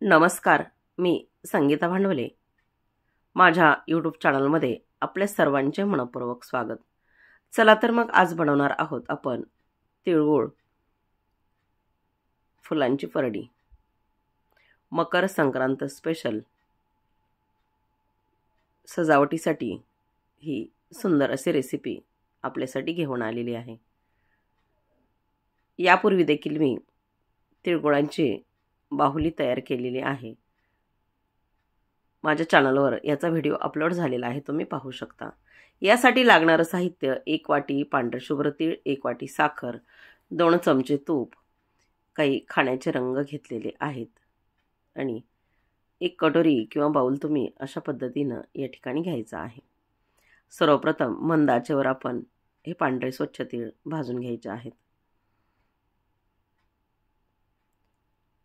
नमस्कार, मी संगीता भांडवले. माझ्या यूट्यूब चॅनलमध्ये आपल्या सर्वांचे मनपूर्वक स्वागत. चला तर मग आज बनवणार आहोत आपण तिळगुळ फुलांची परडी. मकर संक्रांत स्पेशल सजावटीसाठी ही सुंदर अशी रेसिपी आपल्यासाठी घेऊन आलेली आहे. यापूर्वी देखील मी तिळगुळांची बाहुली तयार केलेली आहे. माझ्या चॅनलवर याचा व्हिडिओ अपलोड झालेला आहे, तुम्ही पाहू शकता. यासाठी लागणारे साहित्य: 1 वाटी पांढरे शुभ्र तीळ, 1 वाटी साखर, 2 चमचे तूप, काही खाण्याचे रंग घेतलेले आहेत आणि 1 कटोरी किंवा बाउल तुम्ही अशा पद्धतीने या ठिकाणी घ्यायचा आहे. सर्वप्रथम मंद आचेवर आपण हे पांढरे स्वच्छ तीळ भाजून घ्यायचे आहेत.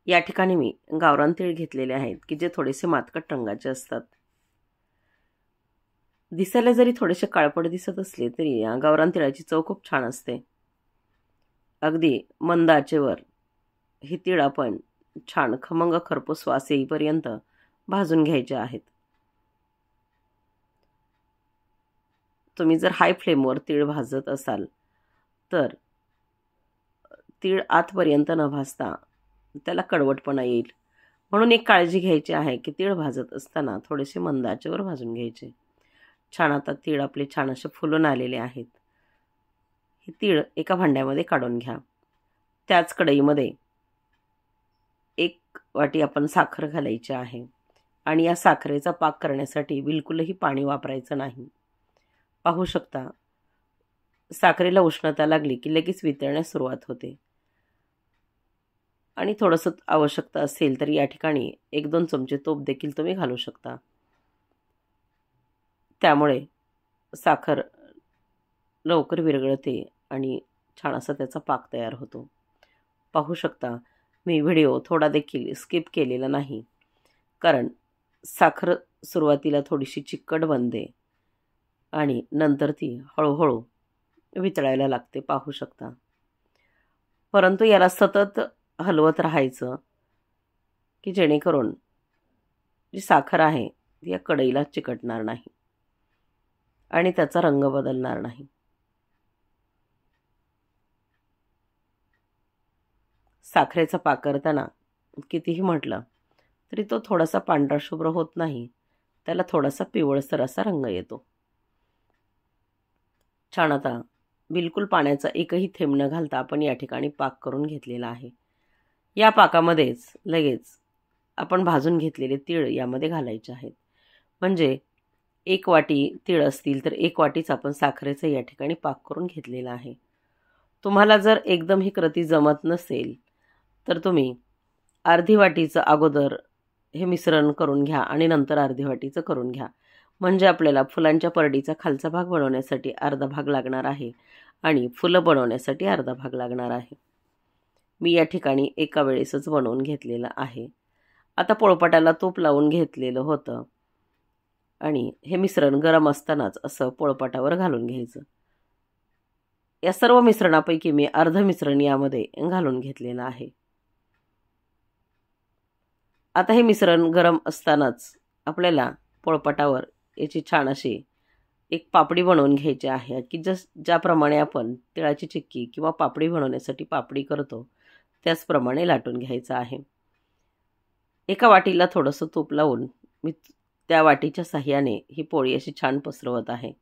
या ठिकाणी मी गावरान तीळ घेतलेले आहेत की जे थोडेसे मातकट रंगाचे असतात. दिसायला जरी थोडेसे काळपट दिसत असले तरी या गावरान तिळाची चव खूप छान असते. अगदी मंद आचेवर हे तीळ आपण छान खमंग खरपूस वास येईपर्यंत भाजून घ्यायचे आहेत. तुम्ही जर हाय फ्लेमवर तीळ भाजत असाल तर तीळ आतपर्यंत न भाजता त्याला कडवटपणा येईल, म्हणून एक काळजी घ्यायची आहे की तीळ भाजत असताना थोडेसे मंद आचेवर भाजून घ्यायचे. छान आता तीळ आपले छान असे फुलून आलेले आहेत. हे तीळ एका भांड्यामध्ये काढून घ्या. त्याच कढईमध्ये 1 वाटी आपण साखर घालायची आहे आणि या साखरेचा पाक करण्यासाठी बिलकुलही पाणी वापरायचं नाही. पाहू शकता, साखरेला उष्णता लागली की लगेच वितळण्यास सुरुवात होते आणि थोडंसं आवश्यकता असेल तर या ठिकाणी 1-2 चमचे तूप देखील तुम्ही घालू शकता. त्यामुळे साखर लवकर विरघळते आणि छान असा त्याचा पाक तयार होतो. पाहू शकता, मी व्हिडिओ थोडा देखील स्किप केलेला नाही, कारण साखर सुरुवातीला थोडीशी चिकट बनते आणि नंतर ती हळूहळू वितळायला लागते. पाहू शकता, परंतु याला सतत हलवत राहायचं की जेणेकरून जी साखर आहे ती या कढईला चिकटणार नाही आणि त्याचा रंग बदलणार नाही. साखरेचा पाक करताना कितीही म्हटलं तरी तो थोडासा पांढरा शुभ्र होत नाही, त्याला थोडासा पिवळसर असा रंग येतो. छान आता बिलकुल पाण्याचा एकही थेंब न घालता आपण या ठिकाणी पाक करून घेतलेला आहे. या पाकामध्येच लगेच आपण भाजून घेतलेले तीळ यामध्ये घालायचे आहेत. म्हणजे 1 वाटी तीळ असतील तर 1 वाटीच आपण साखरेचा या ठिकाणी पाक करून घेतलेला आहे. तुम्हाला जर एकदम ही कृती जमत नसेल तर तुम्ही अर्धी वाटीचं अगोदर हे मिश्रण करून घ्या आणि नंतर अर्धी वाटीचं करून घ्या. म्हणजे आपल्याला फुलांच्या परडीचा खालचा भाग बनवण्यासाठी अर्धा भाग लागणार आहे आणि फुलं बनवण्यासाठी अर्धा भाग लागणार आहे. मी या ठिकाणी एका वेळेसच बनवून घेतलेलं आहे. आता पोळपाटाला तूप लावून घेतलेलं होतं आणि हे मिश्रण गरम असतानाच असं पोळपाटावर घालून घ्यायचं. या सर्व मिश्रणापैकी मी अर्ध मिश्रण यामध्ये घालून घेतलेलं आहे. आता हे मिश्रण गरम असतानाच आपल्याला पोळपाटावर याची छान अशी एक पापडी बनवून घ्यायची आहे की ज्याप्रमाणे आपण तिळाची चिक्की किंवा पापडी बनवण्यासाठी पापडी करतो त्याचप्रमाणे लाटून घ्यायचं आहे. एका वाटीला थोडंसं तूप लावून मी त्या वाटीच्या साह्याने ही पोळी अशी छान पसरवत आहे.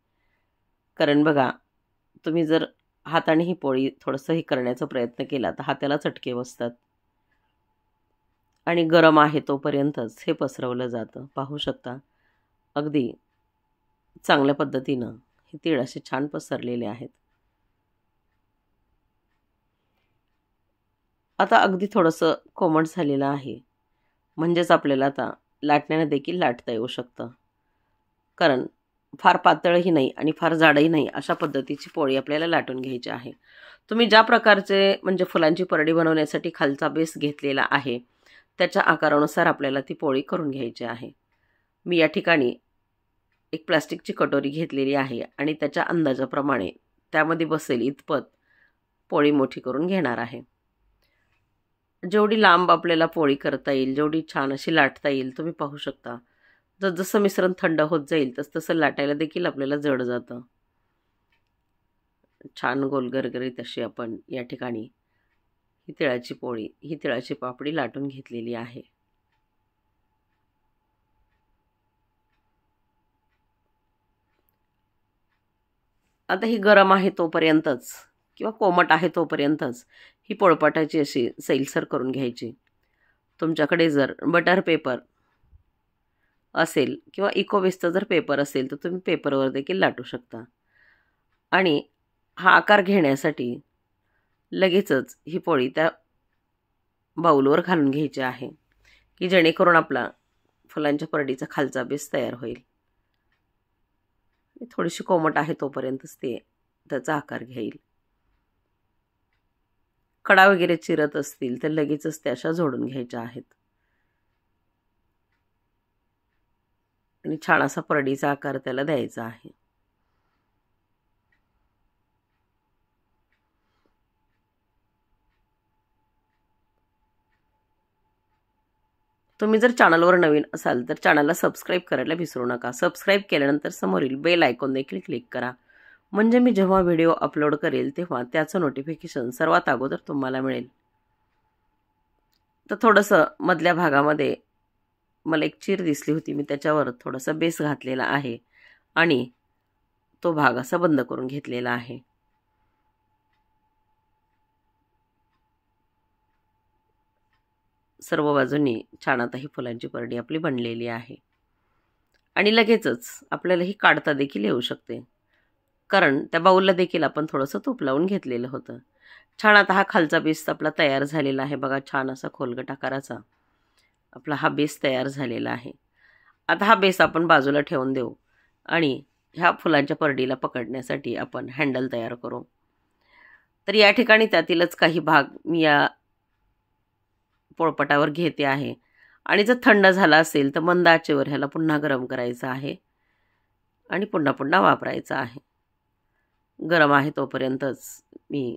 कारण बघा, तुम्ही जर हाताने ही पोळी थोडंसं हे करण्याचा प्रयत्न केला तर हाताला चटके बसतात आणि गरम आहे तोपर्यंतच हे पसरवलं जातं. पाहू शकता, अगदी चांगल्या पद्धतीनं हे तीळ असे छान पसरलेले आहेत. आता अगदी थोडंसं कोमट झालेलं आहे, म्हणजेच आपल्याला आता लाटण्याने देखील लाटता येऊ शकतं. कारण फार पातळही नाही आणि फार जाडही नाही अशा पद्धतीची पोळी आपल्याला लाटून घ्यायची आहे. तुम्ही ज्या प्रकारचे म्हणजे फुलांची परडी बनवण्यासाठी खालचा बेस घेतलेला आहे त्याच्या आकारानुसार आपल्याला ती पोळी करून घ्यायची आहे. मी या ठिकाणी एक प्लास्टिकची कटोरी घेतलेली आहे आणि त्याच्या अंदाजाप्रमाणे त्यामध्ये बसेल इतपत पोळी मोठी करून घेणार आहे. जेवढी लांब आपल्याला पोळी करता येईल, जेवढी छान अशी लाटता येईल तुम्ही पाहू शकता. जसं मिश्रण थंड होत जाईल तसं लाटायला देखील आपल्याला जड जातं. छान गोल गरगरीत अशी आपण या ठिकाणी ही तिळाची पोळी, ही तिळाची पापडी लाटून घेतलेली आहे. आता ही गरम आहे तोपर्यंतच किंवा कोमट आहे तोपर्यंतच ही पोळपाटाची अशी सैलसर करून घ्यायची. तुमच्याकडे जर बटर पेपर असेल किंवा इकोवेस्टचा जर पेपर असेल तर तुम्ही पेपरवर देखील लाटू शकता. आणि हा आकार घेण्यासाठी लगेचच ही पोळी त्या बाऊलवर घालून घ्यायची आहे की जेणेकरून आपला फुलांच्या परडीचा खालचा बेस तयार होईल. थोडीशी कोमट आहे तोपर्यंतच त्याचा आकार घेईल. कडा वगैरे चिरत असतील तर लगेचच त्या अशा जोडून घ्यायच्या आहेत आणि छान असा परडीचा आकार त्याला द्यायचा आहे. तुम्ही जर चॅनलवर नवीन असाल तर चॅनलला सबस्क्राईब करायला विसरू नका. सबस्क्राईब केल्यानंतर समोरील बेल आयकॉन देखील क्लिक करा, म्हणजे मी जेव्हा व्हिडिओ अपलोड करेल तेव्हा त्याचं नोटिफिकेशन सर्वात अगोदर तुम्हाला मिळेल. तर थोडंसं मधल्या भागामध्ये मला एक चीर दिसली होती, मी त्याच्यावर थोडासा बेस घातलेला आहे आणि तो भाग असा बंद करून घेतलेला आहे. सर्व बाजूंनी छान आता ही फुलांची परडी आपली बनलेली आहे. आणि लगेचच आपल्याला ही काढता देखील येऊ शकते, कारण त्या बाऊलला देखील आपण थोडंसं तूप लावून घेतलेलं होतं. छान आता हा खालचा बेस आपला तयार झालेला आहे. बघा, छान असा खोलगट आकाराचा आपला हा बेस तयार झालेला आहे. आता हा बेस आपण बाजूला ठेवून देऊ आणि ह्या फुलांच्या परडीला पकडण्यासाठी आपण हँडल तयार करू. तर या ठिकाणी त्यातीलच काही भाग मी या पोळपाटावर घेते आहे आणि जर थंड झाला असेल तर मंद आचेवर ह्याला पुन्हा गरम करायचं आहे आणि पुन्हा पुन्हा वापरायचं आहे. गरम आहे तोपर्यंतच मी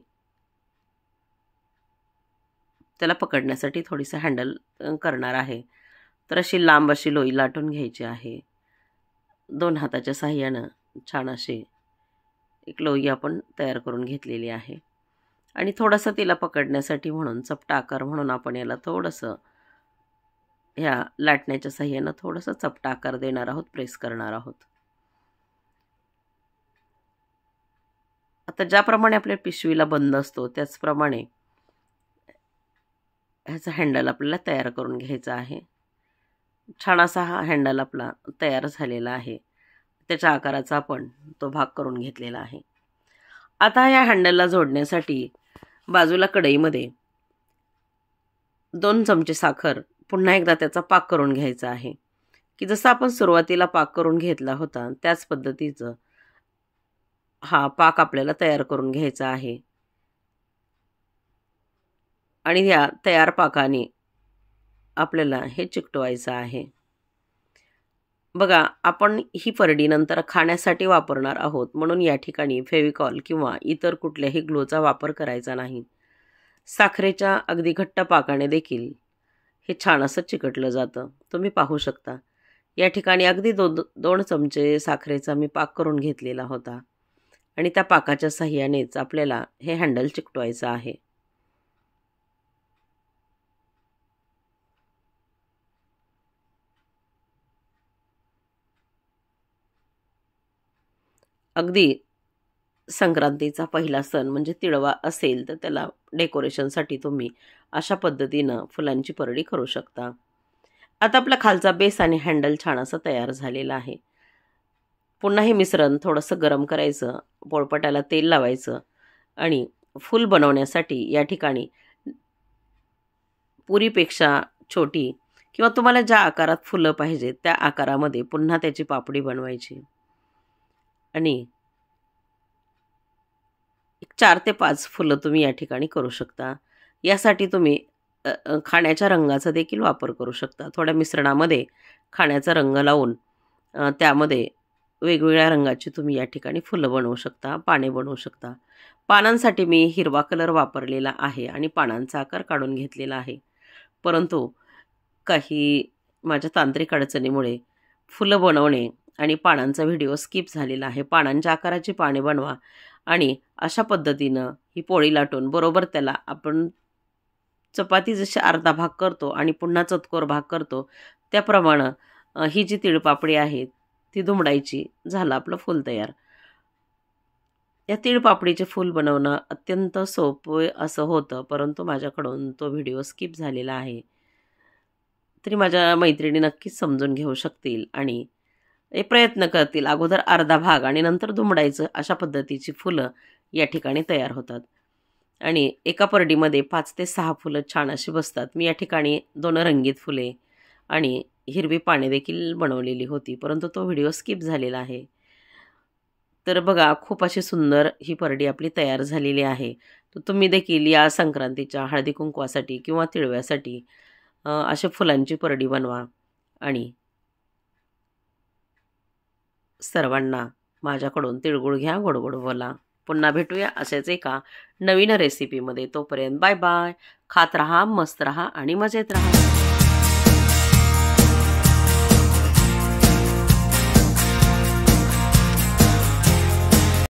त्याला पकडण्यासाठी थोडीसं हँडल करणार आहे. तर अशी लांब अशी लोई लाटून घ्यायची आहे. 2 हाताच्या साहाय्यानं छान अशी एक लोई आपण तयार करून घेतलेली आहे आणि थोडंसं तिला पकडण्यासाठी म्हणून चपटा आकार म्हणून आपण याला थोडंसं ह्या लाटण्याच्या साहाय्यानं थोडंसं चपटा आकार देणार आहोत, प्रेस करणार आहोत. आता ज्याप्रमाणे आपल्या पिशवीला बंद असतो त्याचप्रमाणे ह्याचा हँडल आपल्याला तयार करून घ्यायचा आहे. छान असा हा हँडल आपला तयार झालेला आहे. त्याच्या आकाराचा आपण तो भाग करून घेतलेला आहे. आता या हँडलला जोडण्यासाठी बाजूला कढईमध्ये 2 चमचे साखर पुन्हा एकदा त्याचा पाक करून घ्यायचा आहे की जसं आपण सुरुवातीला पाक करून घेतला होता त्याच पद्धतीचं हा पाक आपल्याला तयार करून घ्यायचा आहे. आणि या तयार पाकाने आपल्याला हे चिकटवायचं आहे. बघा, आपण ही परडी नंतर खाण्यासाठी वापरणार आहोत, म्हणून या ठिकाणी फेविकॉल किंवा इतर कुठल्याही ग्लूचा वापर करायचा नाही. साखरेच्या अगदी घट्ट पाकाने देखील हे छान असं चिकटलं जातं. तुम्ही पाहू शकता या ठिकाणी अगदी 2 चमचे साखरेचा मी पाक करून घेतलेला होता आणि त्या पाकाच्या साहाय्यानेच आपल्याला हे हँडल चिकटवायचं आहे. अगदी संक्रांतीचा पहिला सण म्हणजे तिळवा असेल तर त्याला डेकोरेशनसाठी तुम्ही अशा पद्धतीनं फुलांची परडी करू शकता. आता आपला खालचा बेस आणि हँडल छान असं तयार झालेला आहे. पुन्हा हे मिश्रण थोडंसं गरम करायचं, पोळपाटाला तेल लावायचं आणि फूल बनवण्यासाठी या ठिकाणी पुरीपेक्षा छोटी किंवा तुम्हाला ज्या आकारात फुलं पाहिजेत त्या आकारामध्ये पुन्हा त्याची पापडी बनवायची आणि 4 ते 5 फुलं तुम्ही या ठिकाणी करू शकता. यासाठी तुम्ही खाण्याच्या रंगाचा देखील वापर करू शकता. थोड्या मिश्रणामध्ये खाण्याचा रंग लावून त्यामध्ये वेगवेगळ्या रंगाची तुम्ही या ठिकाणी फुलं बनवू शकता, पाने बनवू शकता. पानांसाठी मी हिरवा कलर वापरलेला आहे आणि पानांचा आकार काढून घेतलेला आहे. परंतु काही माझ्या तांत्रिक अडचणीमुळे फुलं बनवणे आणि पानांचा व्हिडिओ स्किप झालेला आहे. पानांच्या आकाराची पाने बनवा आणि अशा पद्धतीनं ही पोळी लाटून बरोबर त्याला आपण चपाती जशी अर्धा भाग करतो आणि पुन्हा चतकोर भाग करतो त्याप्रमाणे ही जी तिळपापडी आहे ती दुमडायची. झालं आपलं फूल तयार. या तिळपापडीचे फूल बनवणं अत्यंत सोपं असं होतं, परंतु माझ्याकडून तो व्हिडिओ स्किप झालेला आहे. तरी माझ्या मैत्रिणी नक्कीच समजून घेऊ शकतील आणि हे प्रयत्न करतील. अगोदर अर्धा भाग आणि नंतर दुमडायचं, अशा पद्धतीची फुलं या ठिकाणी तयार होतात. आणि एका परडीमध्ये 5 ते 6 फुलं छान अशी बसतात. मी या ठिकाणी 2 रंगीत फुले आणि हिरवी पाने देखील बनवलेली होती, परंतु तो व्हिडिओ स्किप झालेला आहे. तर बघा, खूप अशी सुंदर ही परडी आपली तयार झालेली आहे. तर तुम्ही देखील या संक्रांतीच्या हळदी कुंकवासाठी किंवा तिळव्यासाठी अशा फुलांची परडी बनवा आणि सर्वांना माझ्याकडून तिळगुळ घ्या, गोड गोड बोला. पुन्हा भेटूया अशाच एका नवीन रेसिपीमध्ये. तोपर्यंत बाय बाय. खात राहा, मस्त राहा आणि मजेत राहा.